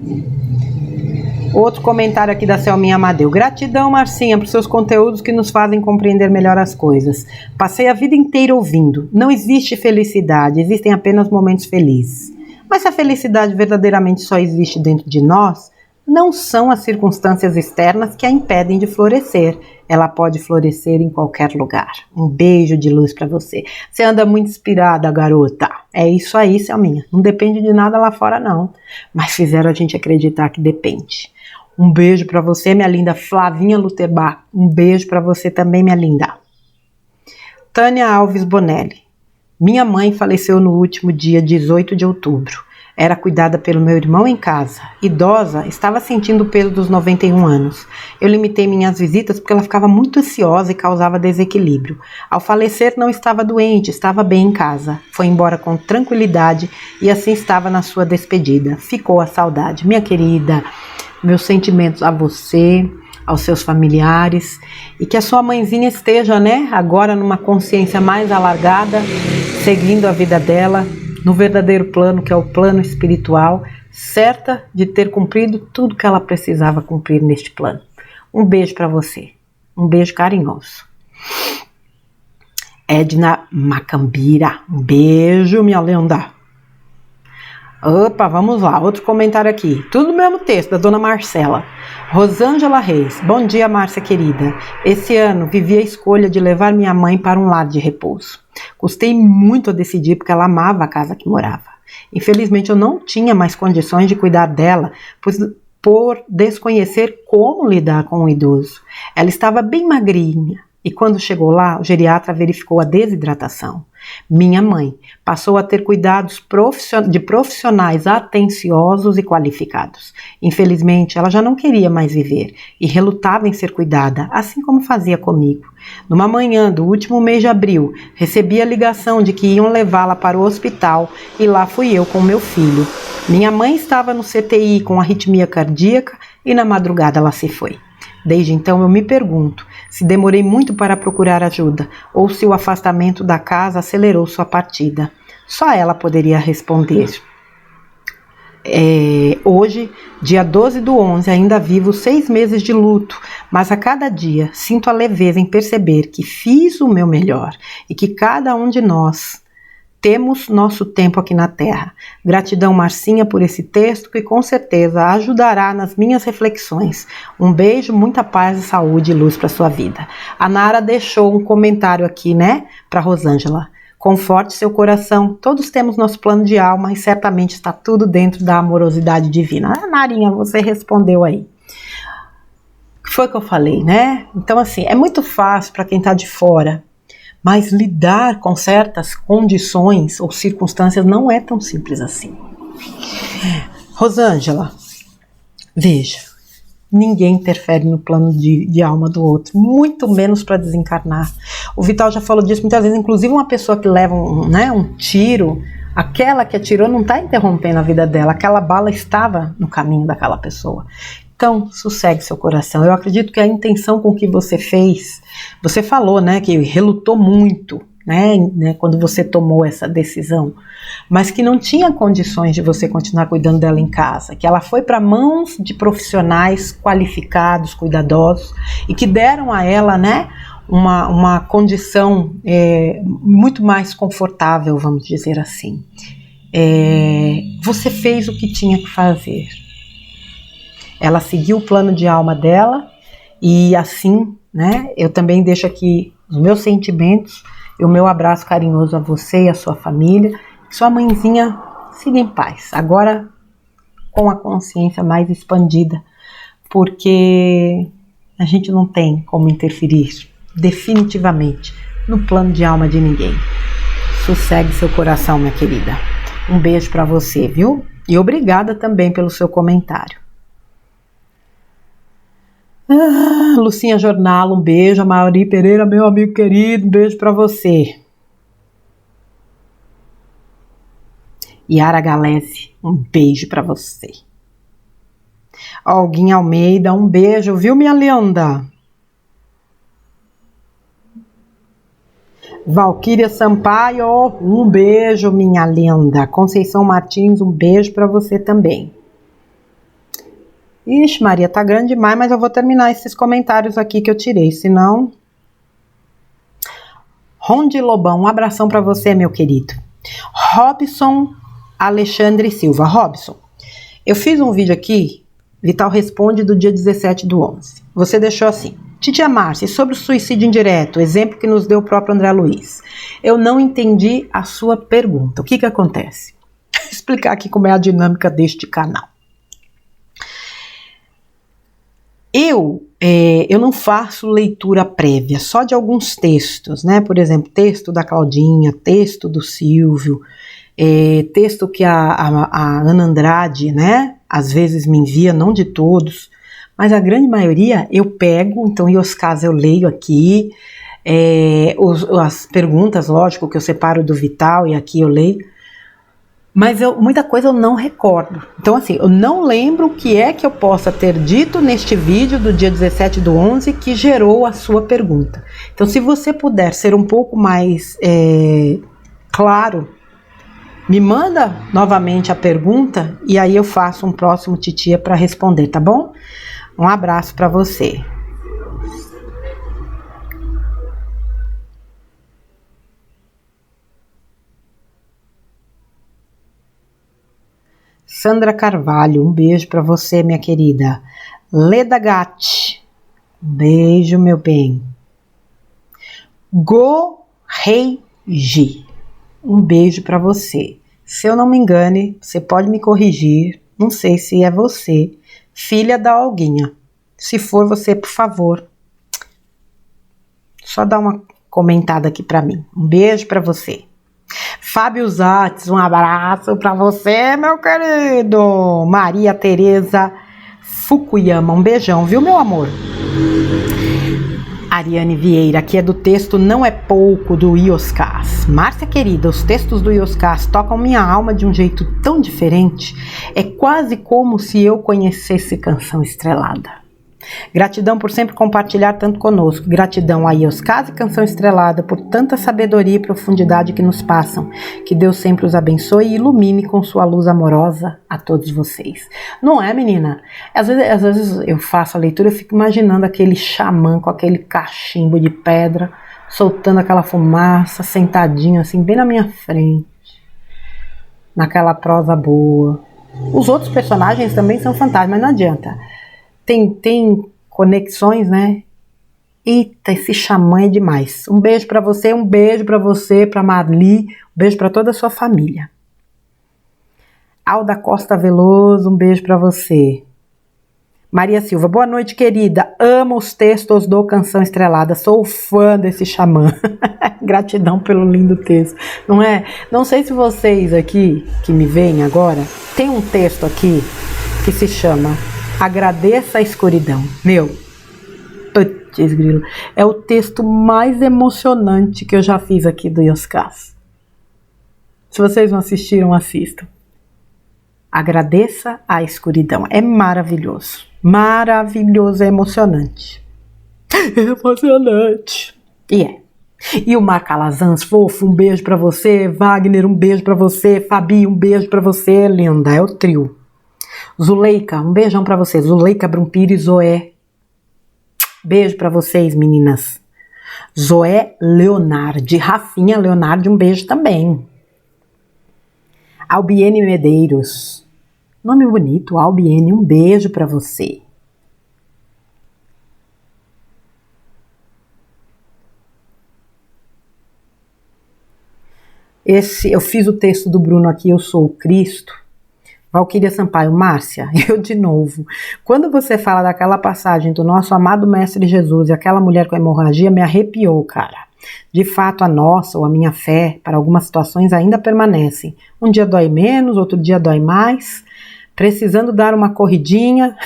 Outro comentário aqui da Selminha Amadeu. Gratidão, Marcinha, por seus conteúdos que nos fazem compreender melhor as coisas. Passei a vida inteira ouvindo. Não existe felicidade, existem apenas momentos felizes. Mas se a felicidade verdadeiramente só existe dentro de nós, não são as circunstâncias externas que a impedem de florescer. Ela pode florescer em qualquer lugar. Um beijo de luz para você. Você anda muito inspirada, garota. É isso aí, Selminha. Não depende de nada lá fora, não. Mas fizeram a gente acreditar que depende. Um beijo para você, minha linda Flavinha Luterbach. Um beijo para você também, minha linda. Tânia Alves Bonelli. Minha mãe faleceu no último dia 18 de outubro. Era cuidada pelo meu irmão em casa. Idosa, estava sentindo o peso dos 91 anos. Eu limitei minhas visitas porque ela ficava muito ansiosa e causava desequilíbrio. Ao falecer, não estava doente, estava bem em casa. Foi embora com tranquilidade e assim estava na sua despedida. Ficou a saudade. Minha querida, meus sentimentos a você, aos seus familiares, e que a sua mãezinha esteja, né, agora numa consciência mais alargada, seguindo a vida dela, no verdadeiro plano, que é o plano espiritual, certa de ter cumprido tudo que ela precisava cumprir neste plano. Um beijo para você, um beijo carinhoso. Edna Macambira, um beijo, minha linda. Opa, vamos lá, outro comentário aqui, tudo no mesmo texto, da dona Marcela. Rosângela Reis, bom dia, Márcia querida. Esse ano vivi a escolha de levar minha mãe para um lar de repouso. Custei muito a decidir porque ela amava a casa que morava. Infelizmente eu não tinha mais condições de cuidar dela, por desconhecer como lidar com o idoso. Ela estava bem magrinha. E quando chegou lá, o geriatra verificou a desidratação. Minha mãe passou a ter cuidados de profissionais atenciosos e qualificados. Infelizmente, ela já não queria mais viver e relutava em ser cuidada, assim como fazia comigo. Numa manhã do último mês de abril, recebi a ligação de que iam levá-la para o hospital e lá fui eu com meu filho. Minha mãe estava no CTI com arritmia cardíaca e na madrugada ela se foi. Desde então eu me pergunto se demorei muito para procurar ajuda ou se o afastamento da casa acelerou sua partida. Só ela poderia responder. Hoje, dia 12/11, ainda vivo 6 meses de luto, mas a cada dia sinto a leveza em perceber que fiz o meu melhor e que cada um de nós temos nosso tempo aqui na Terra. Gratidão, Marcinha, por esse texto que com certeza ajudará nas minhas reflexões. Um beijo, muita paz e saúde e luz para sua vida. A Nara deixou um comentário aqui, né, para Rosângela. Conforte seu coração, todos temos nosso plano de alma e certamente está tudo dentro da amorosidade divina. Narinha, você respondeu aí. O que foi que eu falei, né? Então, assim, é muito fácil para quem está de fora, mas lidar com certas condições ou circunstâncias não é tão simples assim. Rosângela, veja, ninguém interfere no plano de alma do outro, muito menos para desencarnar. O Vital já falou disso muitas vezes, inclusive uma pessoa que leva um tiro, aquela que atirou não está interrompendo a vida dela, aquela bala estava no caminho daquela pessoa. Então, sossegue seu coração. Eu acredito que a intenção com que você fez, você falou, né, que relutou muito, né, quando você tomou essa decisão, mas que não tinha condições de você continuar cuidando dela em casa, que ela foi para mãos de profissionais qualificados, cuidadosos, e que deram a ela, né, uma condição muito mais confortável, vamos dizer assim. Você fez o que tinha que fazer. Ela seguiu o plano de alma dela e assim, né, eu também deixo aqui os meus sentimentos e o meu abraço carinhoso a você e a sua família. Que sua mãezinha siga em paz, agora com a consciência mais expandida, porque a gente não tem como interferir definitivamente no plano de alma de ninguém. Sossegue seu coração, minha querida. Um beijo para você, viu? E obrigada também pelo seu comentário. Lucinha Jornal, um beijo. A Mauri Pereira, meu amigo querido, um beijo para você. Yara Galese, um beijo para você. Alguinha Almeida, um beijo, viu, minha linda? Valquíria Sampaio, um beijo, minha linda. Conceição Martins, um beijo para você também. Ixi, Maria, tá grande demais, mas eu vou terminar esses comentários aqui que eu tirei, senão... Rondi Lobão, um abração para você, meu querido. Robson Alexandre Silva. Robson, eu fiz um vídeo aqui, Vital Responde, do dia 17/11. Você deixou assim: Titia Márcia, sobre o suicídio indireto, exemplo que nos deu o próprio André Luiz. Eu não entendi a sua pergunta. O que acontece? Vou explicar aqui como é a dinâmica deste canal. Eu não faço leitura prévia, só de alguns textos, né? Por exemplo, texto da Claudinha, texto do Silvio, texto que a Ana Andrade, né? Às vezes me envia, não de todos, mas a grande maioria eu pego, então em os casos eu leio aqui, as perguntas, lógico, que eu separo do Vital e aqui eu leio, mas muita coisa eu não recordo. Então assim, eu não lembro o que é que eu possa ter dito neste vídeo do dia 17/11 que gerou a sua pergunta. Então se você puder ser um pouco mais claro, me manda novamente a pergunta e aí eu faço um próximo titia para responder, tá bom? Um abraço para você. Sandra Carvalho, um beijo para você, minha querida. Leda Gatti, um beijo, meu bem. Go Reigi, um beijo para você. Se eu não me engane, você pode me corrigir, não sei se é você, filha da Olguinha. Se for você, por favor, só dá uma comentada aqui para mim. Um beijo para você. Fábio Zatz, um abraço para você, meu querido. Maria Tereza Fukuyama, um beijão, viu, meu amor? Ariane Vieira, aqui é do texto Não é Pouco, do Ioscas. Márcia querida, os textos do Ioscas tocam minha alma de um jeito tão diferente, é quase como se eu conhecesse Canção Estrelada. Gratidão por sempre compartilhar tanto conosco. Gratidão a Ioscas e Canção Estrelada por tanta sabedoria e profundidade que nos passam. Que Deus sempre os abençoe e ilumine com sua luz amorosa a todos vocês. Não é, menina? Às vezes eu faço a leitura e fico imaginando aquele xamã com aquele cachimbo de pedra, soltando aquela fumaça, sentadinho assim, bem na minha frente. Naquela prosa boa. Os outros personagens também são fantásticos, mas não adianta. Tem conexões, né? Eita, esse xamã é demais. Um beijo pra você, pra Marli, um beijo pra toda a sua família. Alda Costa Veloso, um beijo pra você. Maria Silva, boa noite, querida. Amo os textos do Canção Estrelada, sou fã desse xamã. Gratidão pelo lindo texto. Não é? Não sei se vocês aqui, que me veem agora, tem um texto aqui que se chama Agradeça a Escuridão. Meu, putz grilo, é o texto mais emocionante que eu já fiz aqui do Ioscas. Se vocês não assistiram, assistam. Agradeça a Escuridão. É maravilhoso. Maravilhoso, é emocionante. É emocionante. E é. E o Marc Alazans, fofo, um beijo pra você. Wagner, um beijo pra você. Fabi, um beijo pra você. Linda, é o trio. Zuleika, um beijão pra vocês. Zuleika Brumpiri e Zoé. Beijo pra vocês, meninas. Zoé Leonardi. Rafinha Leonardi, um beijo também. Albiene Medeiros. Nome bonito, Albiene, um beijo pra você. Eu fiz o texto do Bruno aqui, Eu Sou o Cristo, Valquíria Sampaio, Márcia, eu de novo. Quando você fala daquela passagem do nosso amado Mestre Jesus e aquela mulher com hemorragia, me arrepiou, cara. De fato, a nossa ou a minha fé, para algumas situações, ainda permanecem. Um dia dói menos, outro dia dói mais. Precisando dar uma corridinha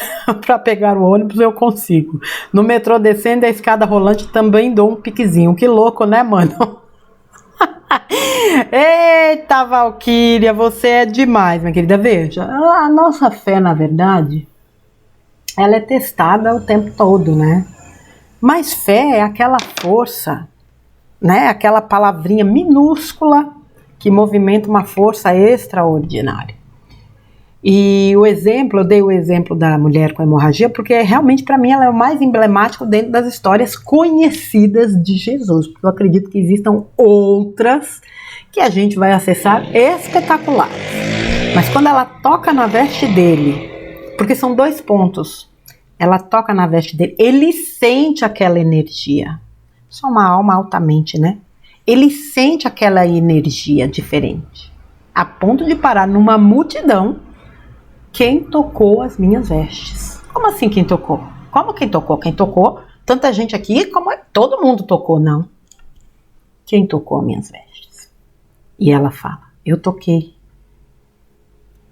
para pegar o ônibus, eu consigo. No metrô descendo a escada rolante, também dou um piquezinho. Que louco, né, mano? Eita, Valquíria, você é demais, minha querida. Veja, a nossa fé, na verdade, ela é testada o tempo todo, né? Mas fé é aquela força, né? Aquela palavrinha minúscula que movimenta uma força extraordinária. E o exemplo, eu dei o exemplo da mulher com hemorragia, porque realmente para mim ela é o mais emblemático dentro das histórias conhecidas de Jesus, porque eu acredito que existam outras que a gente vai acessar espetaculares. Mas quando ela toca na veste dele, porque são 2 pontos, ela toca na veste dele, ele sente aquela energia. Só uma alma altamente, né? Ele sente aquela energia diferente, a ponto de parar numa multidão. Quem tocou as minhas vestes? Como assim quem tocou? Como quem tocou? Quem tocou? Tanta gente aqui, como é? Todo mundo tocou, não. Quem tocou as minhas vestes? E ela fala, eu toquei.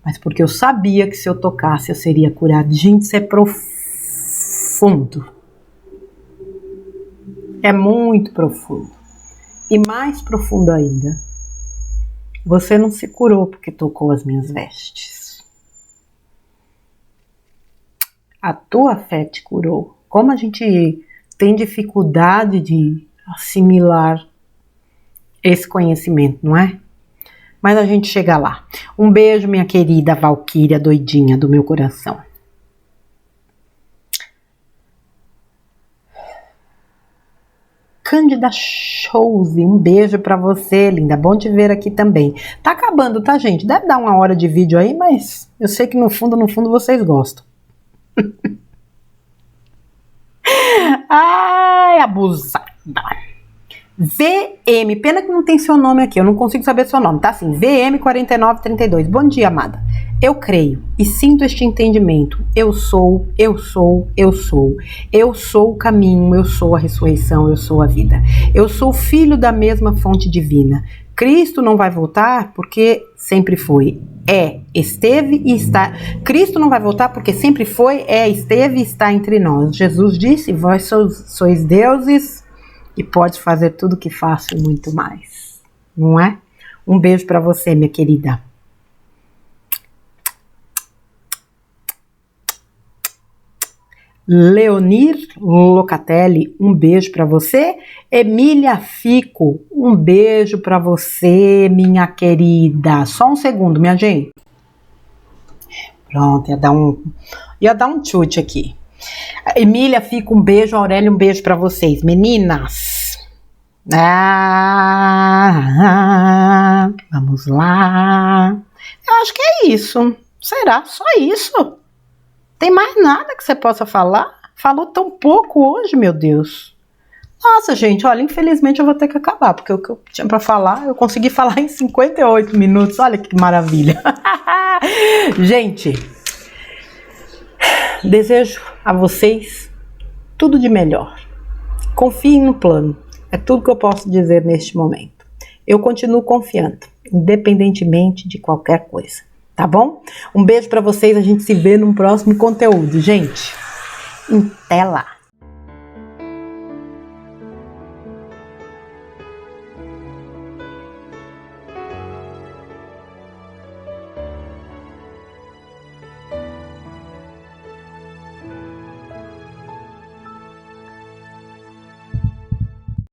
Mas porque eu sabia que se eu tocasse eu seria curada. Gente, isso é profundo. É muito profundo. E mais profundo ainda. Você não se curou porque tocou as minhas vestes. A tua fé te curou. Como a gente tem dificuldade de assimilar esse conhecimento, não é? Mas a gente chega lá. Um beijo, minha querida Valquíria doidinha do meu coração. Cândida Chose, um beijo pra você, linda. Bom te ver aqui também. Tá acabando, tá, gente? Deve dar 1 hora de vídeo aí, mas eu sei que no fundo vocês gostam. Ai, abusada. VM, pena que não tem seu nome aqui, eu não consigo saber seu nome, tá assim, VM4932, bom dia, amada. Eu creio e sinto este entendimento, eu sou o caminho, eu sou a ressurreição, eu sou a vida. Eu sou filho da mesma fonte divina. Cristo não vai voltar porque sempre foi, esteve e está. Cristo não vai voltar porque sempre foi, esteve e está entre nós. Jesus disse, vós sois deuses e pode fazer tudo que faço e muito mais. Não é? Um beijo para você, minha querida. Leonir Locatelli, um beijo para você. Emília Fico, um beijo para você, minha querida. Só um segundo, minha gente. Pronto, ia dar um chute aqui. Emília Fico, um beijo. Aurélia, um beijo para vocês, meninas. Vamos lá. Eu acho que é isso. Será? Só isso? Tem mais nada que você possa falar? Falou tão pouco hoje, meu Deus. Nossa, gente, olha, infelizmente eu vou ter que acabar, porque o que eu tinha pra falar, eu consegui falar em 58 minutos. Olha que maravilha. Gente, desejo a vocês tudo de melhor. Confiem no plano. É tudo que eu posso dizer neste momento. Eu continuo confiando, independentemente de qualquer coisa. Tá bom? Um beijo pra vocês, a gente se vê no próximo conteúdo, gente. Até lá!